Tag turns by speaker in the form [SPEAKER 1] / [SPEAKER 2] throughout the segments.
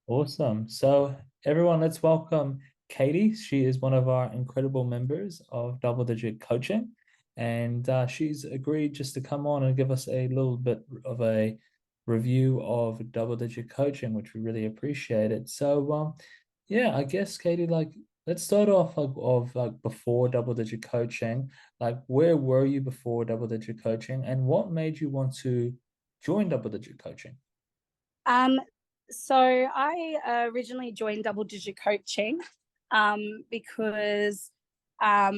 [SPEAKER 1] Awesome. So, everyone, let's welcome Katie. She is one of our incredible members of Double Digit Coaching, and she's agreed just to come on and give us a little bit of a review of Double Digit Coaching, which we really appreciate it. So, yeah, I guess Katie, let's start off like before Double Digit Coaching. Like, where were you before Double Digit Coaching, and what made you want to join Double Digit Coaching?
[SPEAKER 2] Um, so I originally joined Double Digit Coaching because I've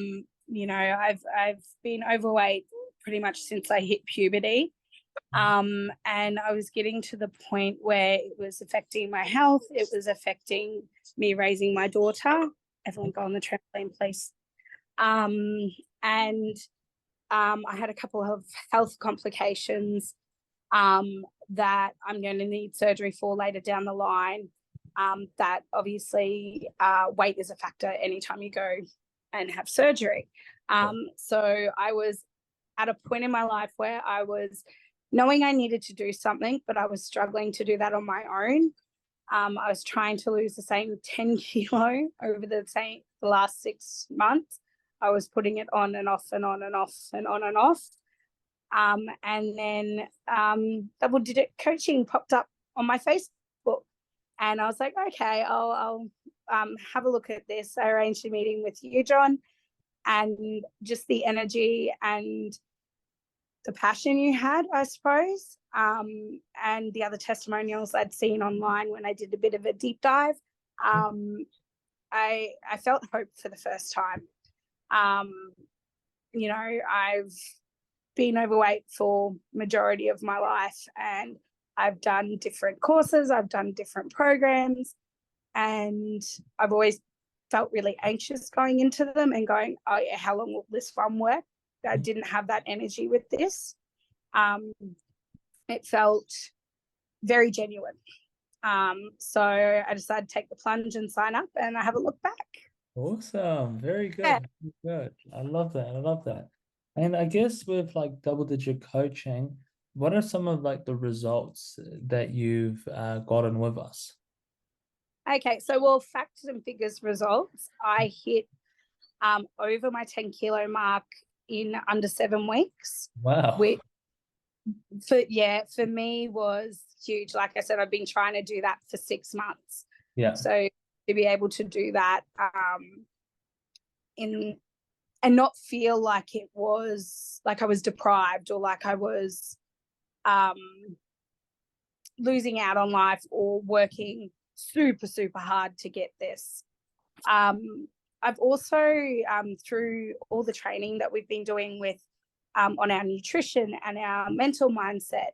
[SPEAKER 2] been overweight pretty much since I hit puberty. And I was getting to the point where it was affecting my health, it was affecting me raising my daughter. Everyone go on the trampoline, please. And I had a couple of health complications that I'm going to need surgery for later down the line. That obviously weight is a factor anytime you go and have surgery. So I was at a point in my life where I was knowing I needed to do something, but I was struggling to do that on my own. I was trying to lose the same 10 kilo over the last 6 months. I was putting it on and off and on and off and on and off. And then Double Digit Coaching popped up on my Facebook, and I was like, okay, I'll have a look at this. I arranged a meeting with you, John, and just the energy and the passion you had, I suppose, and the other testimonials I'd seen online when I did a bit of a deep dive. I felt hope for the first time. I've been overweight for majority of my life, and I've done different courses, I've done different programs, and I've always felt really anxious going into them and going, oh yeah, how long will this one work? I didn't have that energy with this. It felt very genuine. So I decided to take the plunge and sign up, and I haven't looked back.
[SPEAKER 1] Awesome. Very
[SPEAKER 2] Yeah.
[SPEAKER 1] good. Very good. I love that. I love that. And I guess with like double digit coaching, what are some of like the results that you've gotten with us?
[SPEAKER 2] Okay, so well, factors and figures results. I hit over my 10 kilo mark in under 7 weeks,
[SPEAKER 1] Wow.
[SPEAKER 2] which for me was huge. Like I said, I've been trying to do that for 6 months.
[SPEAKER 1] Yeah.
[SPEAKER 2] So to be able to do that in and not feel like it was like I was deprived, or like I was um, losing out on life or working super, super hard to get this. I've also, through all the training that we've been doing with on our nutrition and our mental mindset,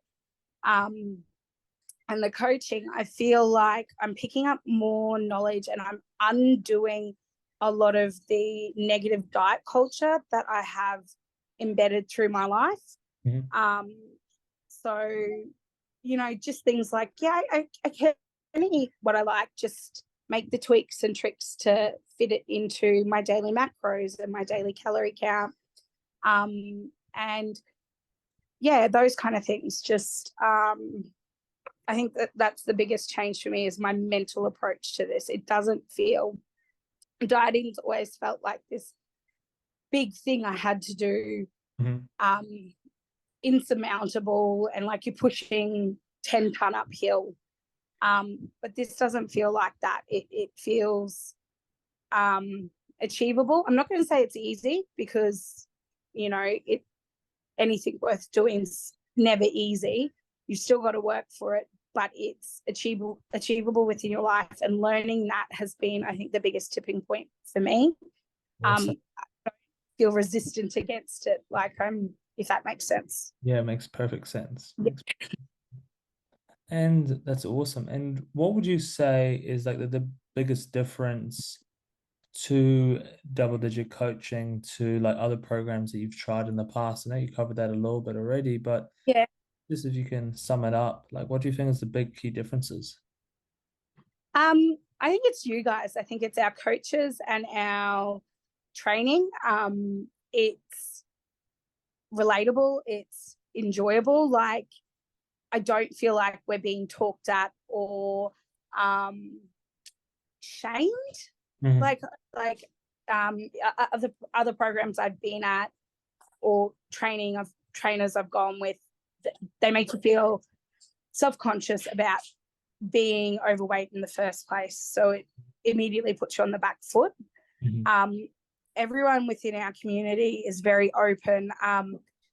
[SPEAKER 2] and the coaching, I feel like I'm picking up more knowledge and I'm undoing a lot of the negative diet culture that I have embedded through my life.
[SPEAKER 1] Mhm.
[SPEAKER 2] So, just things like, yeah, I can eat what I like, just make the tweaks and tricks to fit it into my daily macros and my daily calorie count. And yeah, those kind of things. Just, I think that's the biggest change for me is my mental approach to this. It doesn't feel, dieting's always felt like this big thing I had to do,
[SPEAKER 1] Mhm.
[SPEAKER 2] insurmountable, and like you're pushing 10-ton uphill. But this doesn't feel like that. It feels achievable. I'm not going to say it's easy, because anything worth doing is never easy. You still got to work for it, but it's achievable within your life. And learning that has been, I think, the biggest tipping point for me.
[SPEAKER 1] Awesome.
[SPEAKER 2] I don't feel resistant against it, like if that makes sense.
[SPEAKER 1] Yeah, it makes perfect sense.
[SPEAKER 2] Yeah.
[SPEAKER 1] And that's awesome. And what would you say is like the biggest difference to double digit coaching to like other programs that you've tried in the past? I know you covered that a little bit already, but
[SPEAKER 2] Yeah.
[SPEAKER 1] just if you can sum it up, like what do you think is the big key differences?
[SPEAKER 2] I think it's you guys. I think it's our coaches and our training. It's relatable. It's enjoyable. Like, I don't feel like we're being talked at, or shamed.
[SPEAKER 1] Mhm.
[SPEAKER 2] Like other programs I've been at or trainers I've gone with, they make you feel self-conscious about being overweight in the first place. So it immediately puts you on the back foot.
[SPEAKER 1] Mhm.
[SPEAKER 2] Everyone within our community is very open.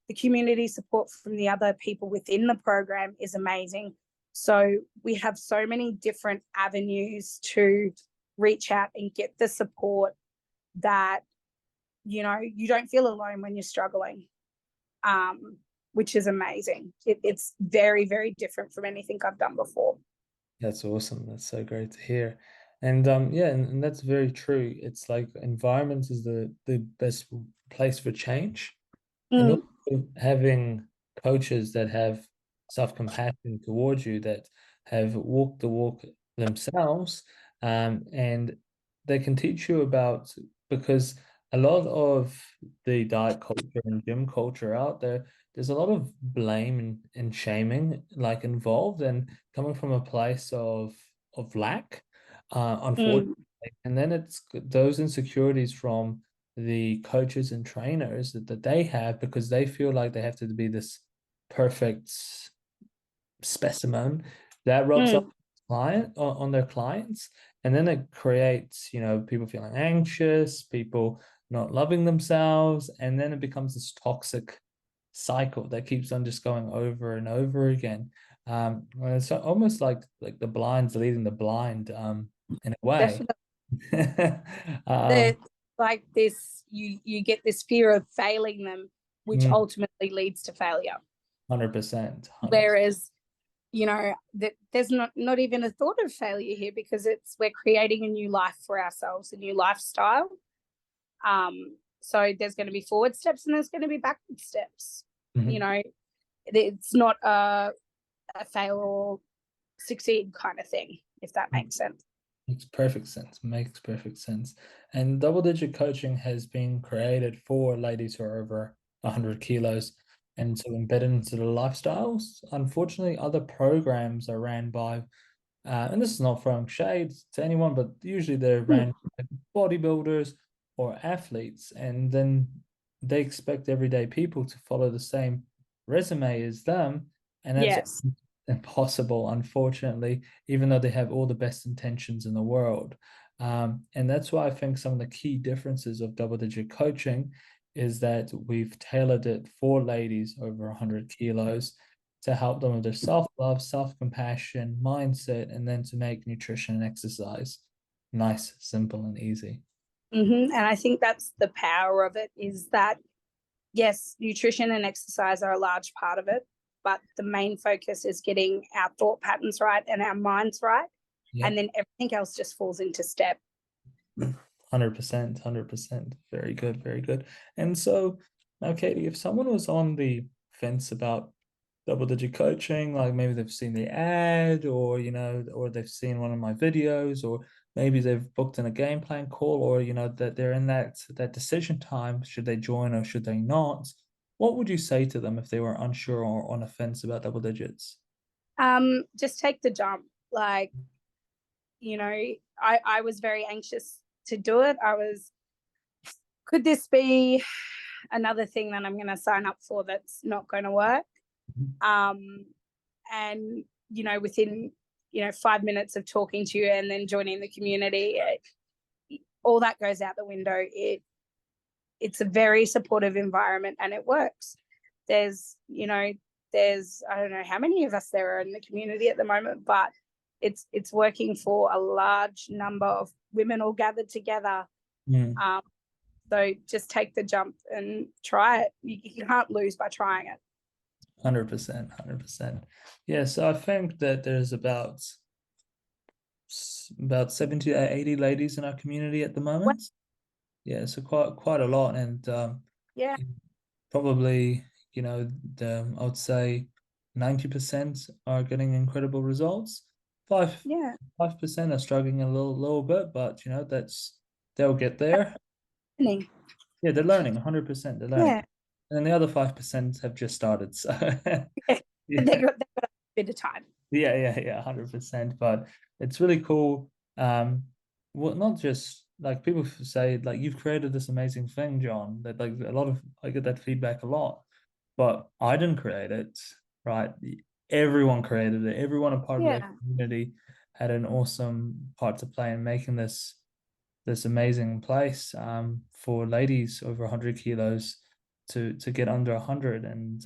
[SPEAKER 2] The community support from the other people within the program is amazing. So we have so many different avenues to reach out and get the support that, you know, you don't feel alone when you're struggling, which is amazing. It's very, very different from anything I've done before.
[SPEAKER 1] That's awesome. That's so great to hear. And yeah, and that's very true. It's like environment is the best place for change. And
[SPEAKER 2] Mm,
[SPEAKER 1] also having coaches that have self-compassion towards you, that have walked the walk themselves, and they can teach you about, because a lot of the diet culture and gym culture out there, there's a lot of blame and shaming like involved, and coming from a place of lack, unfortunately.
[SPEAKER 2] mm,
[SPEAKER 1] And then it's those insecurities from the coaches and trainers that they have, because they feel like they have to be this perfect specimen that rubs off
[SPEAKER 2] mm.
[SPEAKER 1] on their clients, and then it creates, you know, people feeling anxious, people not loving themselves, and then it becomes this toxic cycle that keeps on just going over and over again. And it's almost like the blind's leading the blind, in a way.
[SPEAKER 2] Definitely.
[SPEAKER 1] um
[SPEAKER 2] The, like this, you get this fear of failing them, which ultimately leads to failure.
[SPEAKER 1] 100%, 100%.
[SPEAKER 2] Whereas, you know, that there's not even a thought of failure here, because we're creating a new life for ourselves, a new lifestyle. So there's going to be forward steps and there's going to be backward steps. You
[SPEAKER 1] Mhm.
[SPEAKER 2] know, it's not a fail or succeed kind of thing, if that makes sense.
[SPEAKER 1] Makes perfect sense. Makes perfect sense. And double digit coaching has been created for ladies who are over 100 kilos and to embed it into the lifestyles. Unfortunately, other programs are ran by, and this is not throwing shade to anyone, but usually they're
[SPEAKER 2] Mm.
[SPEAKER 1] ran by bodybuilders or athletes, and then they expect everyday people to follow the same resume as them. And that's
[SPEAKER 2] Yes.
[SPEAKER 1] impossible, unfortunately, even though they have all the best intentions in the world. And that's why I think some of the key differences of double digit coaching is that we've tailored it for ladies over 100 kilos to help them with their self love, self compassion, mindset, and then to make nutrition and exercise nice, simple, and easy.
[SPEAKER 2] And I think that's the power of it, is that, yes, nutrition and exercise are a large part of it, but the main focus is getting our thought patterns right and our minds right. And
[SPEAKER 1] Yep.
[SPEAKER 2] then everything else just falls into step.
[SPEAKER 1] 100%, 100%. Very good, very good. And so now, Katie, if someone was on the fence about double digit coaching, like maybe they've seen the ad, or you know, or they've seen one of my videos, or maybe they've booked in a game plan call, or you know, that they're in that decision time, should they join or should they not? What would you say to them if they were unsure or on a fence about double digits?
[SPEAKER 2] Just take the jump. Like, you know, I was very anxious to do it. Could this be another thing that I'm going to sign up for that's not going to work? Um, and, you know, within, 5 minutes of talking to you and then joining the community, all that goes out the window. It's a very supportive environment and it works. There's, I don't know how many of us there are in the community at the moment, but it's working for a large number of women all gathered together.
[SPEAKER 1] Mm.
[SPEAKER 2] So just take the jump and try it. You can't lose by trying it.
[SPEAKER 1] 100%, 100%. Yeah, so I think that there's about 70 to 80 ladies in our community at the
[SPEAKER 2] Well,
[SPEAKER 1] moment. Yeah, so quite a lot, and
[SPEAKER 2] yeah,
[SPEAKER 1] probably, you know, I would say 90% are getting incredible results. Five
[SPEAKER 2] yeah.
[SPEAKER 1] 5% are struggling a little bit, but you know, they'll get there.
[SPEAKER 2] Happening.
[SPEAKER 1] Yeah, they're learning 100%. They're learning,
[SPEAKER 2] Yeah.
[SPEAKER 1] and then the other 5% have just started. So
[SPEAKER 2] Yeah.
[SPEAKER 1] yeah,
[SPEAKER 2] They've got a bit of time.
[SPEAKER 1] Yeah, 100%. But it's really cool. Well, not just like people say, like you've created this amazing thing, John. That like a lot of I get that feedback a lot, but I didn't create it, right? Everyone created it. Everyone a part of the
[SPEAKER 2] Yeah.
[SPEAKER 1] community had an awesome part to play in making this amazing place for ladies over 100 kilos to get under 100. And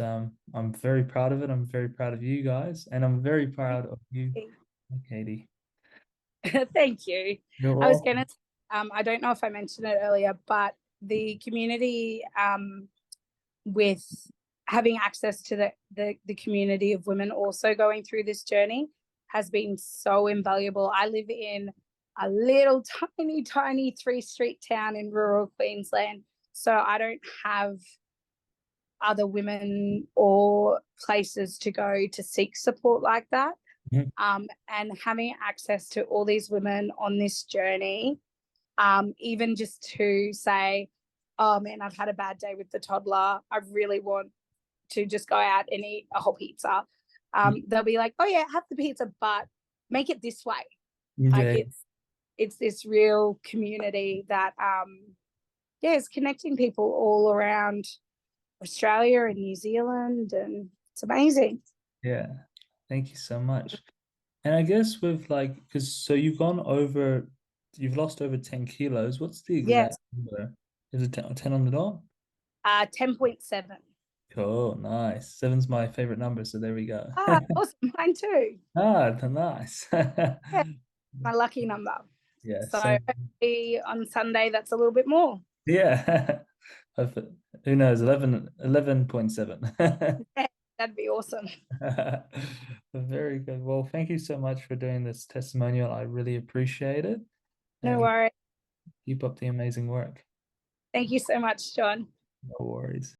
[SPEAKER 1] I'm very proud of it. I'm very proud of you guys, and I'm very proud of you, Katie.
[SPEAKER 2] Thank you.
[SPEAKER 1] You're
[SPEAKER 2] I was
[SPEAKER 1] all
[SPEAKER 2] going to, I don't know if I mentioned it earlier, but the community, with having access to the community of women also going through this journey has been so invaluable. I live in a little tiny 3-street town in rural Queensland, so I don't have other women or places to go to seek support like that.
[SPEAKER 1] Mhm.
[SPEAKER 2] And having access to all these women on this journey, even just to say, oh man, I've had a bad day with the toddler, I really want to just go out and eat a whole pizza. They'll be like, oh yeah, have the pizza, but make it this way. Like
[SPEAKER 1] Yeah,
[SPEAKER 2] it's this real community that yeah, is connecting people all around Australia and New Zealand, and it's amazing.
[SPEAKER 1] yeah. Thank you so much. And I guess with like, because so you've lost over 10 kilos. What's the
[SPEAKER 2] Yes,
[SPEAKER 1] exact number? Is it 10 on the dot?
[SPEAKER 2] 10.7.
[SPEAKER 1] Cool, nice. Seven's my favorite number, so there we go.
[SPEAKER 2] Ah, awesome. Mine too.
[SPEAKER 1] Nice.
[SPEAKER 2] Yeah, my lucky number.
[SPEAKER 1] Yeah,
[SPEAKER 2] So
[SPEAKER 1] same.
[SPEAKER 2] hopefully on Sunday that's a little bit more.
[SPEAKER 1] Yeah. Who knows? 11.7.
[SPEAKER 2] Yeah, that'd be awesome.
[SPEAKER 1] Very good. Well, thank you so much for doing this testimonial. I really appreciate it.
[SPEAKER 2] No
[SPEAKER 1] And
[SPEAKER 2] worries.
[SPEAKER 1] keep up the amazing work.
[SPEAKER 2] Thank you so much, John.
[SPEAKER 1] No worries.